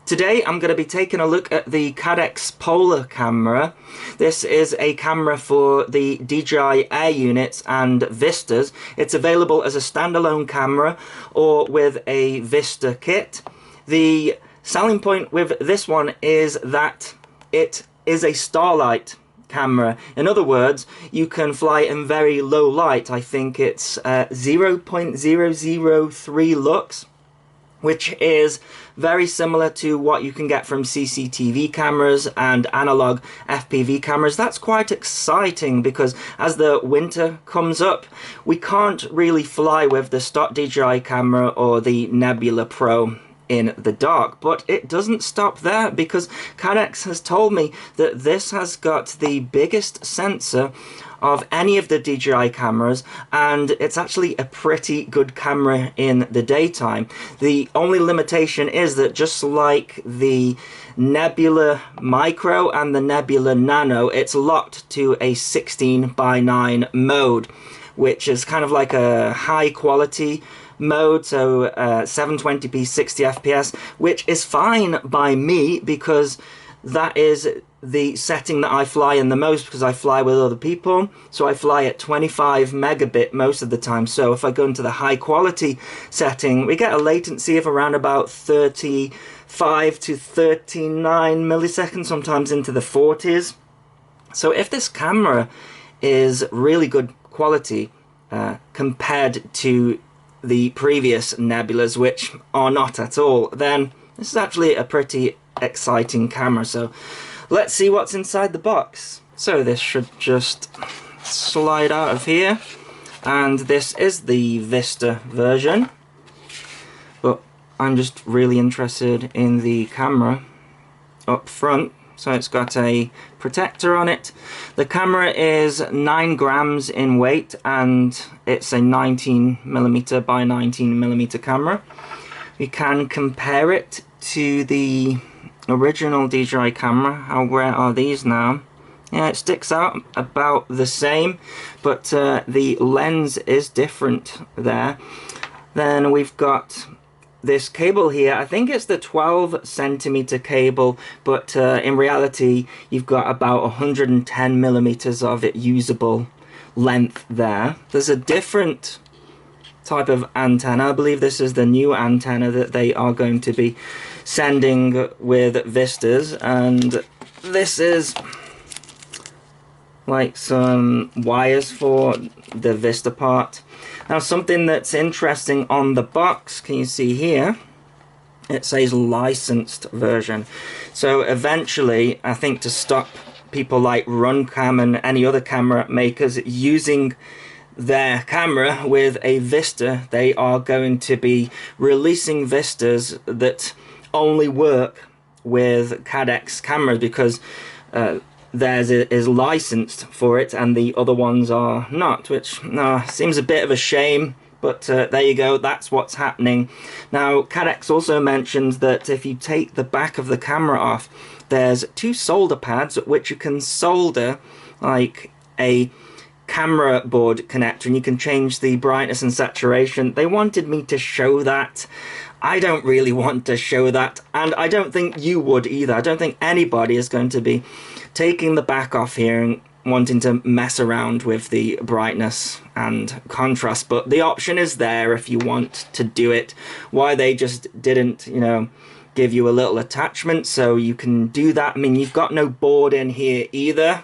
Today I'm going to be taking a look at the Caddx Polar camera. This is a camera for the DJI Air units and Vistas. It's available as a standalone camera or with a Vista kit. The selling point with this one is that it is a starlight camera. In other words, you can fly in very low light. I think it's 0.003 lux, which is very similar to what you can get from CCTV cameras and analog FPV cameras. That's quite exciting because as the winter comes up, we can't really fly with the stock DJI camera or the Nebula Pro in the dark. But it doesn't stop there, because Caddx has told me that this has got the biggest sensor of any of the DJI cameras, and it's actually a pretty good camera in the daytime. The only limitation is that just like the Nebula Micro and the Nebula Nano, it's locked to a 16:9 mode, which is kind of like a high quality mode, so 720p 60 fps, which is fine by me because that is the setting that I fly in the most, because I fly with other people, so I fly at 25 megabit most of the time. So if I go into the high quality setting, we get a latency of around about 35 to 39 milliseconds, sometimes into the 40s. So if this camera is really good quality compared to the previous Nebulas, which are not at all, then this is actually a pretty exciting camera. So let's see what's inside the box. So this should just slide out of here, and this is the Vista version, but I'm just really interested in the camera up front. So it's got a protector on it. The camera is 9 grams in weight, and it's a 19mm by 19mm camera. We can compare it to the original DJI camera. How rare are these now? Yeah, it sticks out about the same, but the lens is different there. Then we've got this cable here. I think it's the 12cm cable, but in reality you've got about 110mm of it usable length there. There's a different type of antenna. I believe this is the new antenna that they are going to be sending with Vistas, and this is like some wires for the Vista part. Now, something that's interesting on the box, can you see here? It says licensed version. So eventually, I think to stop people like Runcam and any other camera makers using their camera with a Vista, they are going to be releasing Vistas that only work with Caddx cameras, because theirs is licensed for it and the other ones are not, which seems a bit of a shame, but there you go, that's what's happening. Now, Caddx also mentions that if you take the back of the camera off, there's 2 solder pads which you can solder like a camera board connector, and you can change the brightness and saturation. They wanted me to show that. I don't really want to show that, and I don't think you would either. I don't think anybody is going to be taking the back off here and wanting to mess around with the brightness and contrast, but the option is there if you want to do it. Why they just didn't, give you a little attachment so you can do that. I mean, you've got no board in here either,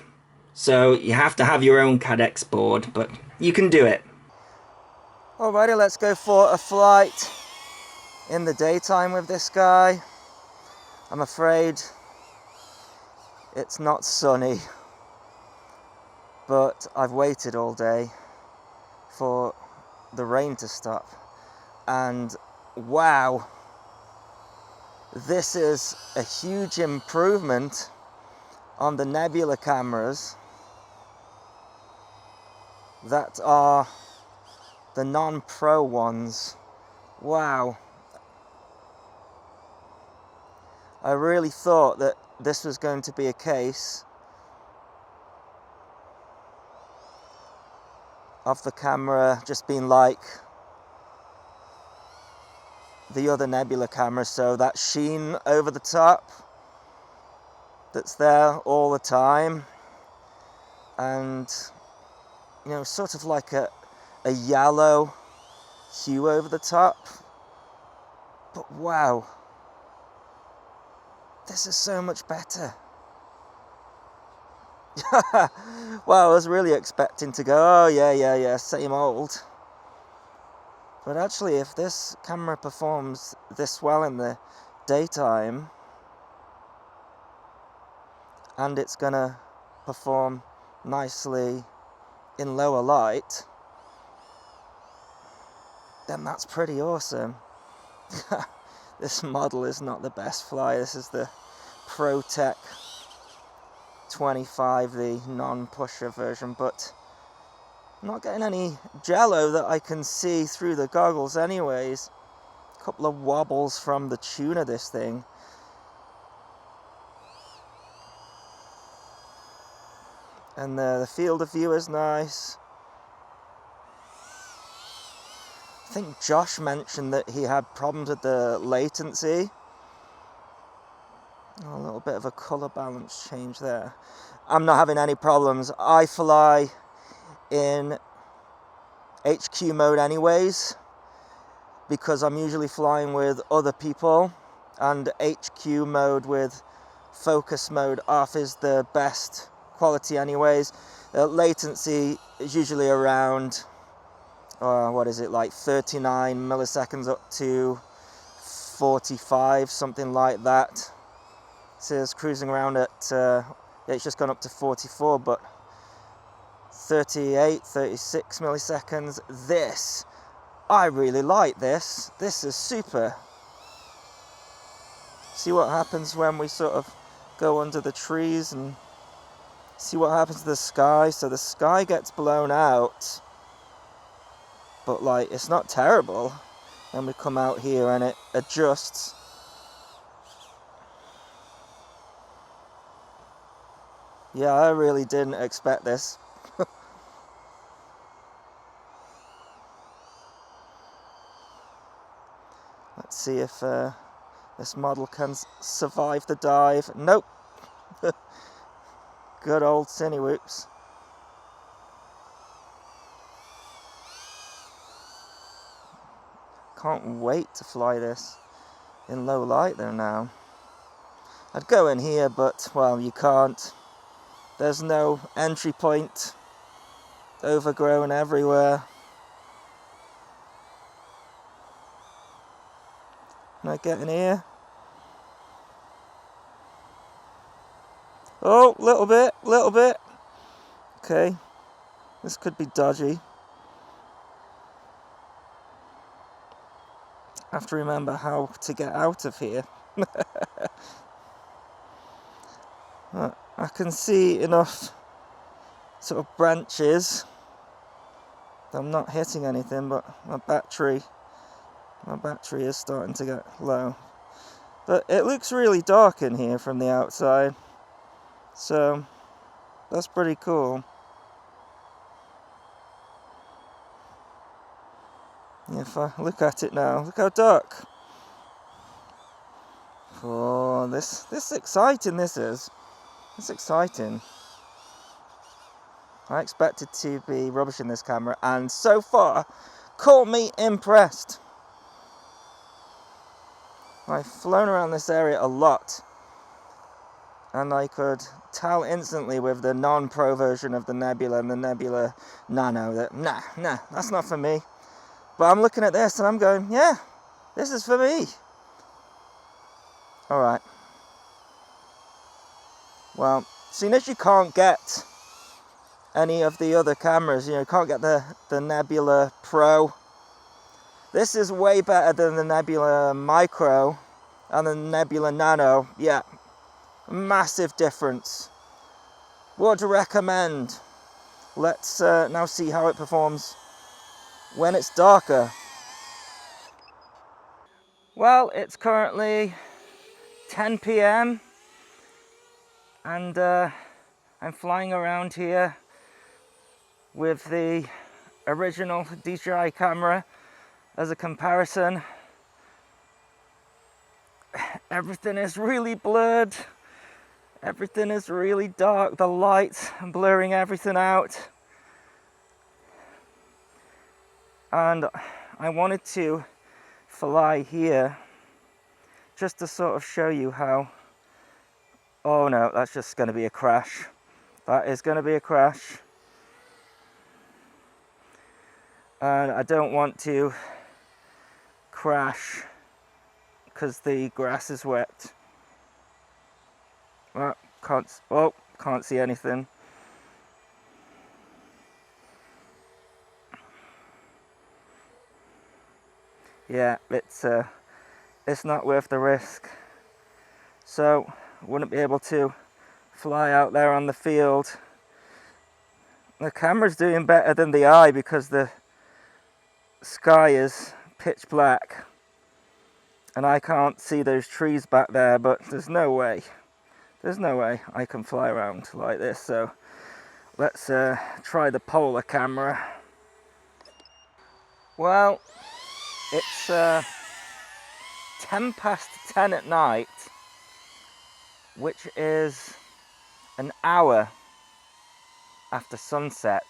so you have to have your own Caddx board, but you can do it. Alrighty, let's go for a flight in the daytime with this guy. I'm afraid it's not sunny, but I've waited all day for the rain to stop, and wow, this is a huge improvement on the Nebula cameras that are the non-pro ones. Wow. I really thought that this was going to be a case of the camera just being like the other nebula cameras. So that sheen over the top that's there all the time, and you know, sort of like a yellow hue over the top. But wow, this is so much better. Well, I was really expecting to go, oh yeah, same old. But actually, if this camera performs this well in the daytime, and it's gonna perform nicely in lower light, then that's pretty awesome. This model is not the best fly. This is the ProTech 25, the non-pusher version, but I'm not getting any jello that I can see through the goggles anyways. A couple of wobbles from the tune of this thing. And the field of view is nice. I think Josh mentioned that he had problems with the latency. Oh, a little bit of a color balance change there. I'm not having any problems. I fly in HQ mode anyways, because I'm usually flying with other people, and HQ mode with focus mode off is the best quality anyways. Latency is usually around what is it, like 39 milliseconds up to 45, something like that. So it's cruising around at it's just gone up to 44, but 38, 36 milliseconds. This, I really like this. This is super. See what happens when we sort of go under the trees and see what happens to the sky. So the sky gets blown out, but like it's not terrible. Then we come out here and it adjusts. Yeah, I really didn't expect this. Let's see if this model can survive the dive. Nope. Good old Cinny Whoops. Can't wait to fly this in low light though now. I'd go in here, but well, you can't. There's no entry point. Overgrown everywhere. Can I get in here? Oh, little bit. Okay, this could be dodgy. I have to remember how to get out of here. I can see enough sort of branches. I'm not hitting anything, but my battery is starting to get low. But it looks really dark in here from the outside, so that's pretty cool. If I look at it now, look how dark. Oh, this is exciting, this is. It's exciting. I expected to be rubbish in this camera, and so far, caught me impressed. I've flown around this area a lot, and I could tell instantly with the non-pro version of the Nebula and the Nebula Nano that, nah, that's not for me. But I'm looking at this and I'm going, yeah, this is for me. Alright. Well, seeing as you can't get any of the other cameras, you can't get the Nebula Pro. This is way better than the Nebula Micro and the Nebula Nano. Yeah, massive difference. Would recommend. Let's now see how it performs when it's darker. Well, it's currently 10 p.m. and I'm flying around here with the original DJI camera as a comparison. everything is really blurred. Everything is really dark. The lights are blurring everything out. And I wanted to fly here just to sort of show you how... Oh no, that's just going to be a crash. That is going to be a crash. And I don't want to crash because the grass is wet. Oh, can't see anything. Yeah, it's not worth the risk. So, wouldn't be able to fly out there on the field. The camera's doing better than the eye because the sky is pitch black and I can't see those trees back there, but there's no way I can fly around like this. So let's try the polar camera. Well, it's 10 past 10 at night, which is an hour after sunset,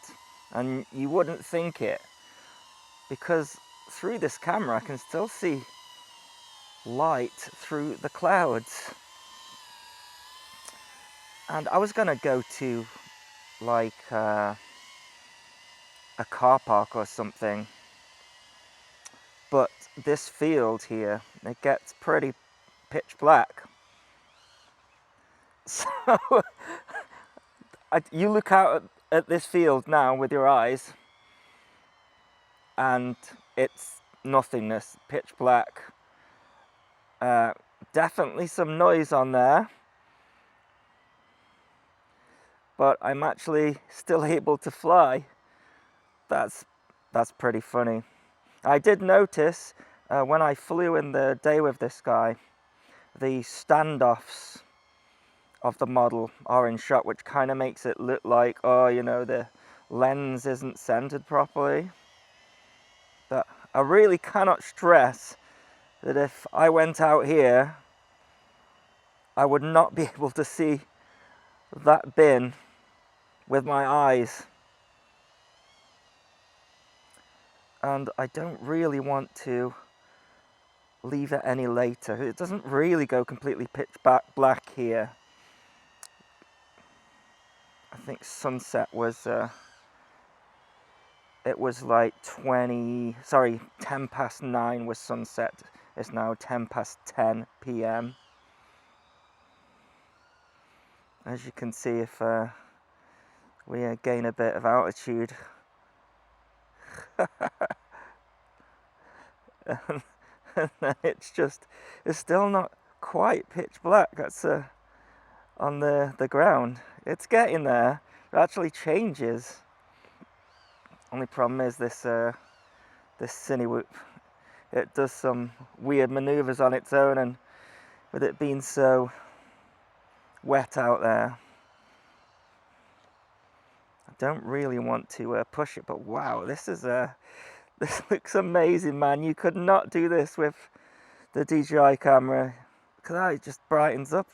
and you wouldn't think it, because through this camera I can still see light through the clouds. And I was gonna go to like a car park or something, but this field here, it gets pretty pitch black. So you look out at this field now with your eyes and it's nothingness, pitch black. Definitely some noise on there, but I'm actually still able to fly. That's pretty funny. I did notice when I flew in the day with this guy, the standoffs of the model are in shot, which kind of makes it look like, oh, you know, the lens isn't centered properly. But I really cannot stress that if I went out here, I would not be able to see that bin with my eyes. And I don't really want to leave it any later. It doesn't really go completely pitch black here. I think sunset was it was like 10 past 9 was sunset. It's now 10 past 10 p.m. As you can see, if we gain a bit of altitude, and then it's still not quite pitch black. That's on the ground. It's getting there. It actually changes. Only problem is this Cinewhoop. It does some weird maneuvers on its own, and with it being so wet out there, I don't really want to push it. But wow, this looks amazing, man. You could not do this with the DJI camera, because it just brightens up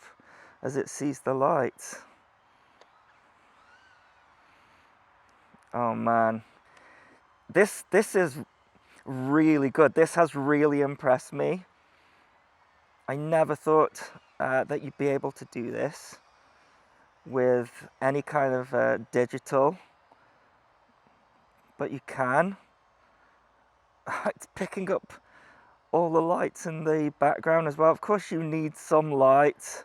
as it sees the lights. Oh man, this is really good. This has really impressed me. I never thought that you'd be able to do this with any kind of digital, but you can. It's picking up all the lights in the background as well. Of course you need some lights,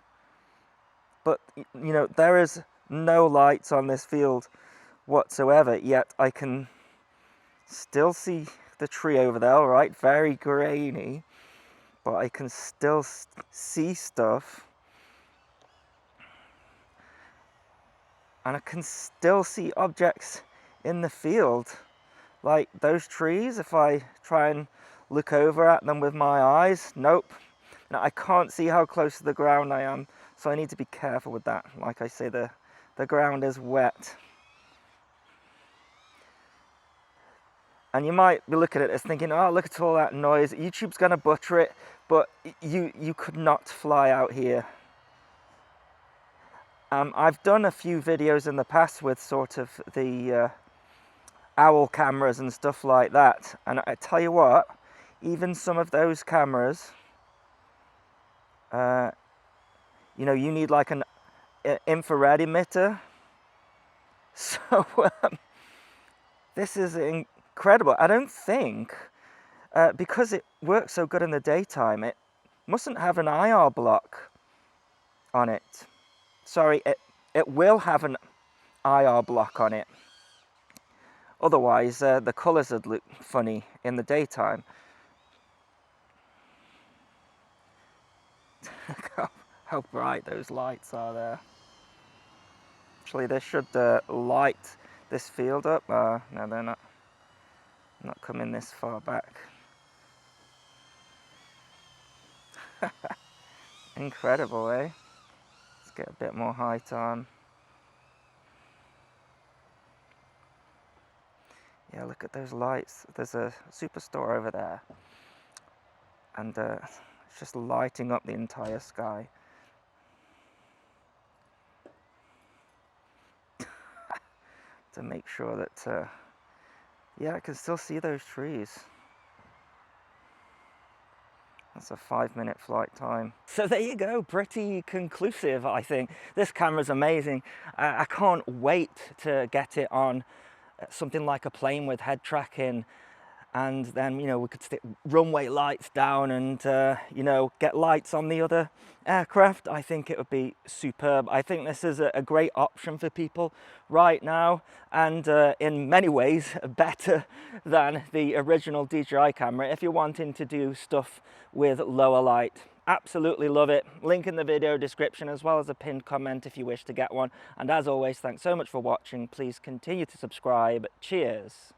but you know, there is no lights on this field whatsoever, yet I can still see the tree over there. All right, very grainy, but I can still see stuff, and I can still see objects in the field, like those trees. If I try and look over at them with my eyes, nope. Now, I can't see how close to the ground I am, so I need to be careful with that. Like I say, the ground is wet. And you might be looking at this thinking, oh, look at all that noise. YouTube's going to butcher it, but you could not fly out here. I've done a few videos in the past with sort of the owl cameras and stuff like that. And I tell you what, even some of those cameras, you know, you need like an infrared emitter. So this is incredible. I don't think, because it works so good in the daytime, it mustn't have an IR block on it. Sorry, it will have an IR block on it. Otherwise, the colours would look funny in the daytime. Look how bright those lights are there. Actually, they should light this field up. No, they're not coming this far back. Incredible, eh? Let's get a bit more height on. Yeah, look at those lights. There's a superstore over there. And it's just lighting up the entire sky. To make sure that, yeah, I can still see those trees. That's a 5-minute flight time. So there you go, pretty conclusive, I think. This camera's amazing. I can't wait to get it on something like a plane with head tracking, and then, you know, we could stick runway lights down and, you know, get lights on the other aircraft. I think it would be superb. I think this is a great option for people right now, and in many ways better than the original DJI camera if you're wanting to do stuff with lower light. Absolutely love it. Link in the video description, as well as a pinned comment if you wish to get one. And as always, thanks so much for watching. Please continue to subscribe. Cheers.